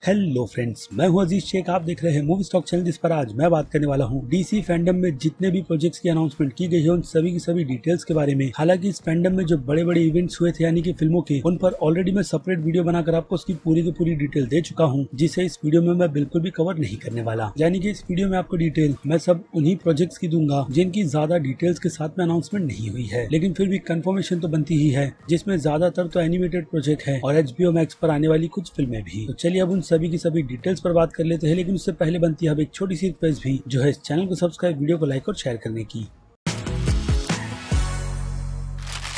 Hello friends, मैं हूं अजीज शेख। आप देख रहे हैं मूवी स्टॉक चैनल, जिस पर आज मैं बात करने वाला हूं डीसी फैंडम में जितने भी प्रोजेक्ट्स की अनाउंसमेंट की गई है उन सभी की सभी डिटेल्स के बारे में। हालांकि इस फैंडम में जो बड़े बड़े इवेंट्स हुए थे यानी कि फिल्मों के, उन पर ऑलरेडी मैं सेपरेट वीडियो बनाकर आपको उसकी पूरी की पूरी डिटेल दे चुका हूँ, जिसे इस वीडियो में मैं बिल्कुल भी कवर नहीं करने वाला। यानी कि इस वीडियो में आपको डिटेल मैं सब उन्हीं प्रोजेक्ट्स की दूंगा जिनकी ज्यादा डिटेल्स के साथ में अनाउंसमेंट नहीं हुई है, लेकिन फिर भी कंफर्मेशन तो बनती ही है, जिसमें ज्यादातर तो एनिमेटेड प्रोजेक्ट है और HBO मैक्स पर आने वाली कुछ फिल्में भी। तो चलिए अब उन सभी की सभी डिटेल्स पर बात कर लेते हैं, लेकिन उससे पहले बनती है अब एक छोटी सी रिक्वेस्ट भी, जो है इस चैनल को सब्सक्राइब, वीडियो को लाइक और शेयर करने की।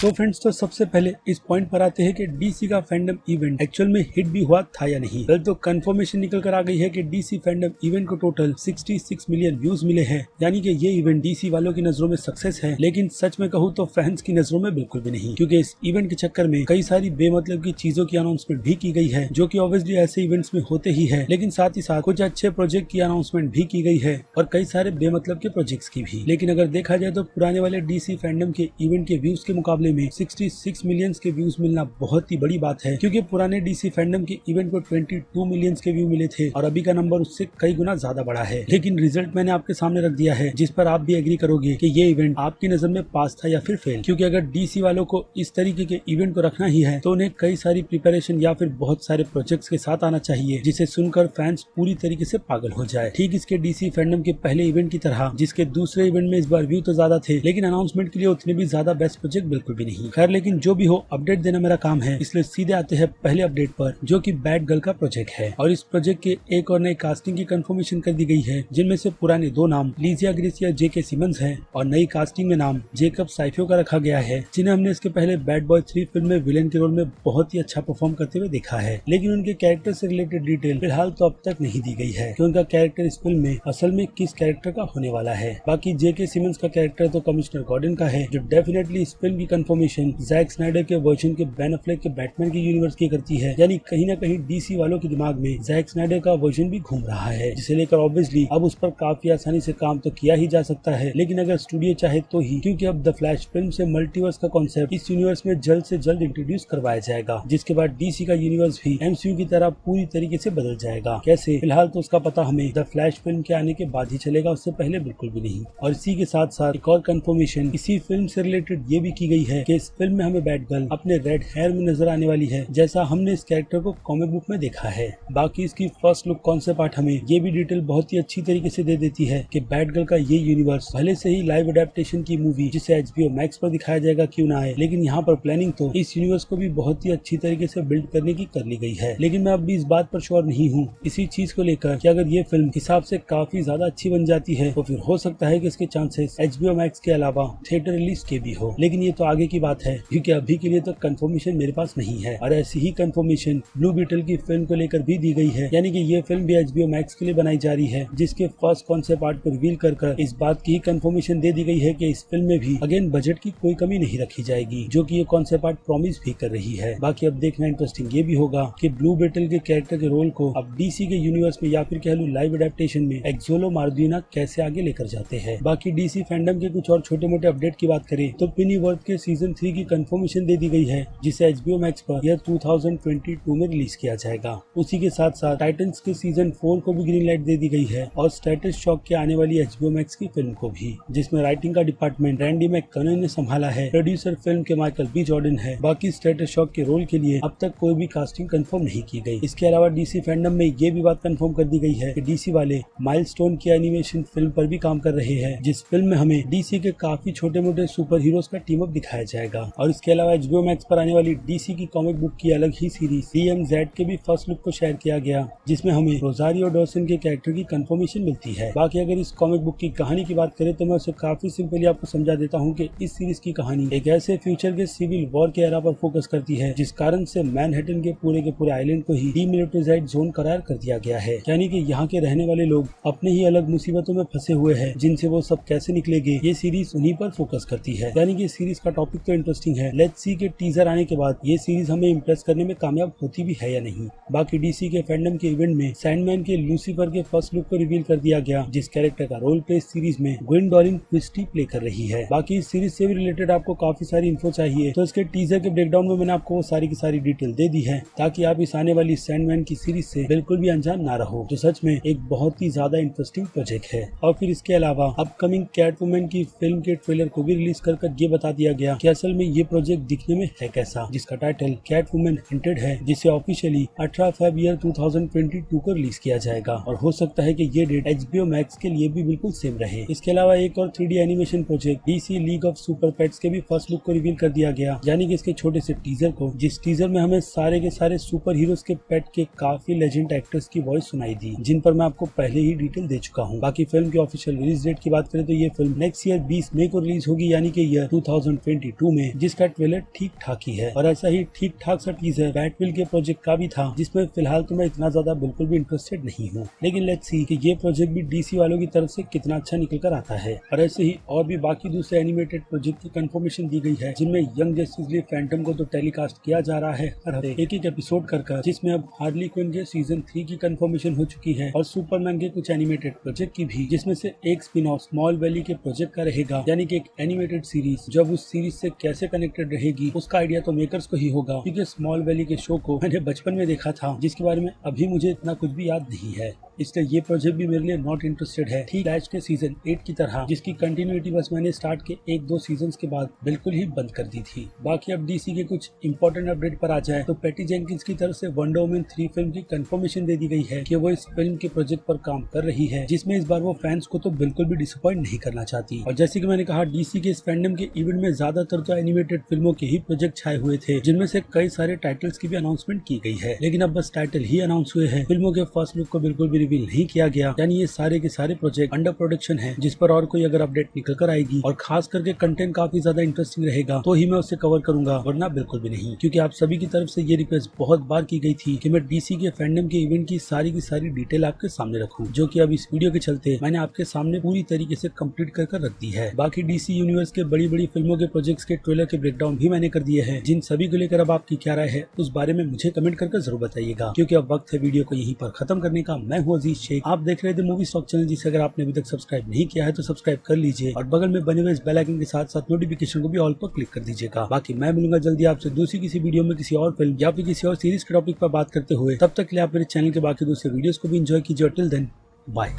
तो फ्रेंड्स, तो सबसे पहले इस पॉइंट पर आते हैं कि डीसी का फैंडम इवेंट एक्चुअल में हिट भी हुआ था या नहीं। कल तो कंफर्मेशन निकल कर आ गई है कि डीसी फैंडम इवेंट को टोटल 66 मिलियन व्यूज मिले हैं, यानी कि ये इवेंट डीसी वालों की नजरों में सक्सेस है। लेकिन सच में कहूँ तो फैंस की नजरों में बिल्कुल भी नहीं, क्योंकि इस इवेंट के चक्कर में कई सारी बेमतलब की चीजों की अनाउंसमेंट भी की गई है, जो की ऑब्वियसली ऐसे इवेंट्स में होते ही है। लेकिन साथ ही साथ कुछ अच्छे प्रोजेक्ट की अनाउंसमेंट भी की गई है और कई सारे बेमतलब के प्रोजेक्ट्स की भी। लेकिन अगर देखा जाए तो पुराने वाले डीसी फैंडम के इवेंट के व्यूज के मुकाबले में 66 मिलियंस के व्यूज मिलना बहुत ही बड़ी बात है, क्योंकि पुराने डीसी फैंडम के इवेंट को 22 मिलियंस के व्यू मिले थे और अभी का नंबर उससे कई गुना ज्यादा बड़ा है। लेकिन रिजल्ट मैंने आपके सामने रख दिया है, जिस पर आप भी एग्री करोगे कि ये इवेंट आपकी नजर में पास था या फिर फेल। क्योंकि अगर डीसी वालों को इस तरीके के इवेंट को रखना ही है तो उन्हें कई सारी प्रिपरेशन या फिर बहुत सारे प्रोजेक्ट्स के साथ आना चाहिए, जिसे सुनकर फैंस पूरी तरीके से पागल हो जाए। ठीक इसके डीसी फैंडम के पहले इवेंट की तरह, जिसके दूसरे इवेंट में इस बार व्यू तो ज्यादा थे, लेकिन अनाउंसमेंट के लिए उतने भी ज्यादा बेस्ट प्रोजेक्ट बिल्कुल भी नहीं। खैर, लेकिन जो भी हो, अपडेट देना मेरा काम है, इसलिए सीधे आते हैं पहले अपडेट पर, जो कि बैट गर्ल का प्रोजेक्ट है। और इस प्रोजेक्ट के एक और नए कास्टिंग की कंफर्मेशन कर दी गई है, जिनमें से पुराने दो नाम लीजिया ग्रेसिया जेके सिमंस हैं और नई कास्टिंग में नाम जेकब साइफियो का रखा गया है, जिन्हें हमने इसके पहले बैड बॉय 3 फिल्म में विलेन के रोल में बहुत ही अच्छा परफॉर्म करते हुए देखा है। लेकिन उनके कैरेक्टर से रिलेटेड डिटेल फिलहाल तो अब तक नहीं दी गई है कि उनका कैरेक्टर इस फिल्म में असल में किस कैरेक्टर का होने वाला है। बाकी जेके सिमंस का कैरेक्टर तो कमिश्नर गॉर्डन का है, जो डेफिनेटली इस फिल्म की कंफर्मेशन जैक स्नाइडर के वर्जन के बेन एफ्लेक के बैटमैन की यूनिवर्स की करती है। यानी कहीं ना कहीं डीसी वालों के दिमाग में जैक स्नाइडर का वर्जन भी घूम रहा है, जिसे लेकर ऑब्वियसली अब उस पर काफी आसानी से काम तो किया ही जा सकता है, लेकिन अगर स्टूडियो चाहे तो ही, क्योंकि अब द फ्लैश फिल्म से मल्टीवर्स का कॉन्सेप्ट इस यूनिवर्स में जल्द से जल्द इंट्रोड्यूस करवाया जाएगा, जिसके बाद डीसी का यूनिवर्स भी एमसीयू की तरह पूरी तरीके से बदल जाएगा। कैसे, फिलहाल तो उसका पता हमें द फ्लैश फिल्म के आने के बाद ही चलेगा, उससे पहले बिल्कुल भी नहीं। और इसी के साथ साथ एक और कंफर्मेशन इसी फिल्म से रिलेटेड ये भी की गई है कि इस फिल्म में हमें बैटगर्ल अपने रेड हेयर में नजर आने वाली है, जैसा हमने इस कैरेक्टर को कॉमिक बुक में देखा है। बाकी इसकी फर्स्ट लुक कॉन्सेप्ट आर्ट हमें ये भी डिटेल बहुत ही अच्छी तरीके से दे देती है कि बैटगर्ल का ये यूनिवर्स भले से ही लाइव अडेप्टेशन की मूवी जिसे HBO मैक्स पर दिखाया जाएगा क्यों ना आए, लेकिन यहाँ पर प्लानिंग तो इस यूनिवर्स को भी बहुत ही अच्छी तरीके से बिल्ड करने की कर ली गई है। लेकिन मैं अब भी इस बात पर श्योर नहीं हूँ इसी चीज को लेकर कि अगर ये फिल्म हिसाब से काफी ज्यादा अच्छी बन जाती है तो फिर हो सकता है कि इसके चांसेस HBO मैक्स के अलावा थिएटर रिलीज के भी हो, लेकिन ये तो आगे की बात है, क्योंकि अभी के लिए तो कंफर्मेशन मेरे पास नहीं है। और ऐसी ही कंफर्मेशन ब्लू बीटल की फिल्म को लेकर भी दी गई है, यानी कि ये फिल्म भी HBO मैक्स के लिए बनाई जा रही है, जिसके फर्स्ट कॉन्सेप्ट आर्ट को रिवील कर इस बात की कंफर्मेशन दे दी गई है कि इस फिल्म में भी अगेन बजट की कोई कमी नहीं रखी जाएगी, जो कि ये कॉन्सेप्ट आर्ट प्रॉमिस भी कर रही है। बाकी अब देखना इंटरेस्टिंग ये भी होगा कि ब्लू बीटल के कैरेक्टर के रोल को अब डीसी के यूनिवर्स में या फिर कह लूं लाइव अडेप्टेशन में एक्सोलो मार्दुइना कैसे आगे लेकर जाते हैं। बाकी डीसी फैंडम के कुछ और छोटे मोटे अपडेट की बात करें तो पेनीवर्थ के सीजन 3 की कंफर्मेशन दे दी गई है, जिसे HBO मैक्स पर यह 2022 में रिलीज किया जाएगा। उसी के साथ साथ टाइटन्स के सीजन 4 को भी ग्रीन लाइट दे दी गई है और स्टेटस शॉक के आने वाली HBO मैक्स की फिल्म को भी, जिसमें राइटिंग का डिपार्टमेंट रैंडी मैककनन ने संभाला है, प्रोड्यूसर फिल्म के माइकल बी जॉर्डन है। बाकी स्टेटस शॉक के रोल के लिए अब तक कोई भी कास्टिंग कंफर्म नहीं की गई। इसके अलावा डीसी फैंडम में ये भी बात कंफर्म कर दी गई है कि डीसी वाले माइलस्टोन की एनिमेशन फिल्म पर भी काम कर रहे हैं, जिस फिल्म में हमें डीसी के काफी छोटे मोटे सुपर हीरोज का टीम अप दिखाया जाएगा। और इसके अलावा HBO मैक्स पर आने वाली डीसी की कॉमिक बुक की अलग ही सीरीज DMZ के भी फर्स्ट लुक को शेयर किया गया, जिसमें हमें रोजारियो डॉर्सन के कैरेक्टर की कंफर्मेशन मिलती है। बाकी अगर इस कॉमिक बुक की कहानी की बात करें तो मैं उसे काफी सिंपली आपको समझा देता हूँ कि इस सीरीज की कहानी एक ऐसे फ्यूचर के सिविल वॉर के एरा पर फोकस करती है, जिस कारण से मैनहट्टन के पूरे आइलैंड को ही डीमिलिटराइज्ड जोन करार कर दिया गया है। यानी कि यहाँ के रहने वाले लोग अपने ही अलग मुसीबतों में फंसे हुए हैं, जिनसे वो सब कैसे निकलेंगे, ये सीरीज उन्हीं पर फोकस करती है। यानी कि सीरीज का टॉपिक टॉपिक तो इंटरेस्टिंग है, लेट्स सी के टीजर आने के बाद ये सीरीज हमें इम्प्रेस करने में कामयाब होती भी है या नहीं। बाकी डीसी के फैंडम के इवेंट में सैंडमैन के लूसीफर के फर्स्ट लुक को रिवील कर दिया गया, जिस कैरेक्टर का रोल प्ले सीरीज में ग्वेंडोलिन क्रिस्टी प्ले कर रही है। बाकी इस सीरीज से भी रिलेटेड आपको काफी सारी इन्फो चाहिए तो इसके टीजर के ब्रेकडाउन में मैंने आपको सारी की सारी डिटेल दे दी है, ताकि आप इस आने वाली सैंडमैन की सीरीज से बिल्कुल भी अनजान ना रहो, जो सच में एक बहुत ही ज्यादा इंटरेस्टिंग प्रोजेक्ट है। और फिर इसके अलावा अपकमिंग कैटवुमन की फिल्म के ट्रेलर को भी रिलीज कर ये बता दिया गया कि असल में ये प्रोजेक्ट दिखने में है कैसा, जिसका टाइटल कैटवुमन हिंटेड है, जिसे ऑफिशियली 18 फरवरी 2022 को रिलीज किया जाएगा और हो सकता है कि ये डेट HBO मैक्स के लिए भी बिल्कुल सेम रहे। इसके अलावा एक और 3D animation project DC league of super pets के भी फर्स्ट लुक को रिवील कर दिया गया, यानी कि इसके छोटे से टीजर को, जिस टीजर में हमें सारे के सारे सुपर हीरोज के पेट के काफी लेजेंड एक्टर्स की वॉइस सुनाई दी, जिन पर मैं आपको पहले ही डिटेल दे चुका हूँ। बाकी फिल्म की ऑफिशियल रिलीज डेट की बात करें तो ये फिल्म नेक्स्ट ईयर 20 मई को रिलीज होगी, यानी कि ईयर 2022 में, जिसका ट्रेलर ठीक ठाक ही है। और ऐसा ही ठीक ठाक सा टीजर बैटविल के प्रोजेक्ट का भी था, जिसमें फिलहाल तो मैं इतना ज्यादा बिल्कुल भी इंटरेस्टेड नहीं हूँ, लेकिन लेट्स सी कि ये प्रोजेक्ट भी डीसी वालों की तरफ से कितना अच्छा निकल कर आता है। और ऐसे ही और भी बाकी दूसरे एनिमेटेड प्रोजेक्ट की कंफर्मेशन दी गई है, जिनमें यंग जस्टिस लीग फैंटम को तो टेलीकास्ट किया जा रहा है हर हफ्ते एक एपिसोड कर, जिसमें अब हार्ली क्विन के सीजन 3 की कंफर्मेशन हो चुकी है, और सुपरमैन के कुछ एनिमेटेड प्रोजेक्ट की भी, जिसमें से एक स्पिन ऑफ स्मॉल वैली के प्रोजेक्ट का रहेगा, यानी कि एक एनिमेटेड सीरीज। जब उस सीरीज से कैसे कनेक्टेड रहेगी उसका आइडिया तो मेकर्स को ही होगा, क्योंकि स्मॉल वैली के शो को मैंने बचपन में देखा था, जिसके बारे में अभी मुझे इतना कुछ भी याद नहीं है, इसलिए ये प्रोजेक्ट भी मेरे लिए नॉट इंटरेस्टेड है। ठीक फ्लैश के सीजन 8 की तरह, जिसकी कंटिन्यूटी बस मैंने स्टार्ट के 1-2 सीजन के बाद बिल्कुल ही बंद कर दी थी। बाकी अब डीसी के कुछ इंपॉर्टेंट अपडेट पर आ जाए तो पैटी जेंकिंस की तरफ से वंडर वुमन 3 फिल्म की कंफर्मेशन दे दी गई है कि वो इस फिल्म के प्रोजेक्ट पर काम कर रही है, जिसमें इस बार वो फैंस को तो बिल्कुल भी डिसअपॉइंट नहीं करना चाहती। और जैसे कि मैंने कहा, डीसी के इस फैंडम के इवेंट में ज्यादातर तो एनिमेटेड फिल्मों के ही प्रोजेक्ट छाए हुए थे, जिनमें से कई सारे टाइटल्स की भी अनाउंसमेंट की गई है, लेकिन अब बस टाइटल ही अनाउंस हुए हैं, फिल्मों के फर्स्ट लुक को बिल्कुल भी रिवील नहीं किया गया। यानी ये सारे के सारे प्रोजेक्ट अंडर प्रोडक्शन है, जिस पर और कोई अगर अपडेट निकल कर आएगी और खास करके कंटेंट काफी ज्यादा इंटरेस्टिंग रहेगा तो ही मैं उसे कवर करूंगा, वरना बिल्कुल भी नहीं। क्योंकि आप सभी की तरफ से ये रिक्वेस्ट बहुत बार की गई थी कि मैं डीसी के फैंडम के इवेंट की सारी डिटेल आपके सामने रखूं, जो कि अब इस वीडियो के चलते मैंने आपके सामने पूरी तरीके से कंप्लीट कर रख दी है। बाकी डीसी यूनिवर्स के बड़ी फिल्मों के प्रोजेक्ट्स के ट्रेलर के ब्रेकडाउन भी मैंने कर दिए हैं, जिन सभी को लेकर अब आपकी क्या राय है उस बारे में मुझे कमेंट करके जरूर बताइएगा। क्योंकि अब वक्त है वीडियो को यहीं पर खत्म करने का। मैं हूँ अजीज शेख, आप देख रहे थे मूवी स्टॉक चैनल, जिसे अगर आपने अभी तक सब्सक्राइब नहीं किया है तो सब्सक्राइब कर लीजिए और बगल में बने हुए इस बेल आइकन के साथ साथ नोटिफिकेशन को भी ऑल पर क्लिक कर दीजिएगा। बाकी मैं मिलूंगा जल्दी आपसे दूसरी किसी वीडियो में किसी और फिल्म या फिर किसी और सीरीज के टॉपिक पर बात करते हुए। तब तक के लिए आप मेरे चैनल के बाकी दूसरे वीडियोस को भी एंजॉय कीजिए और टिल देन बाय।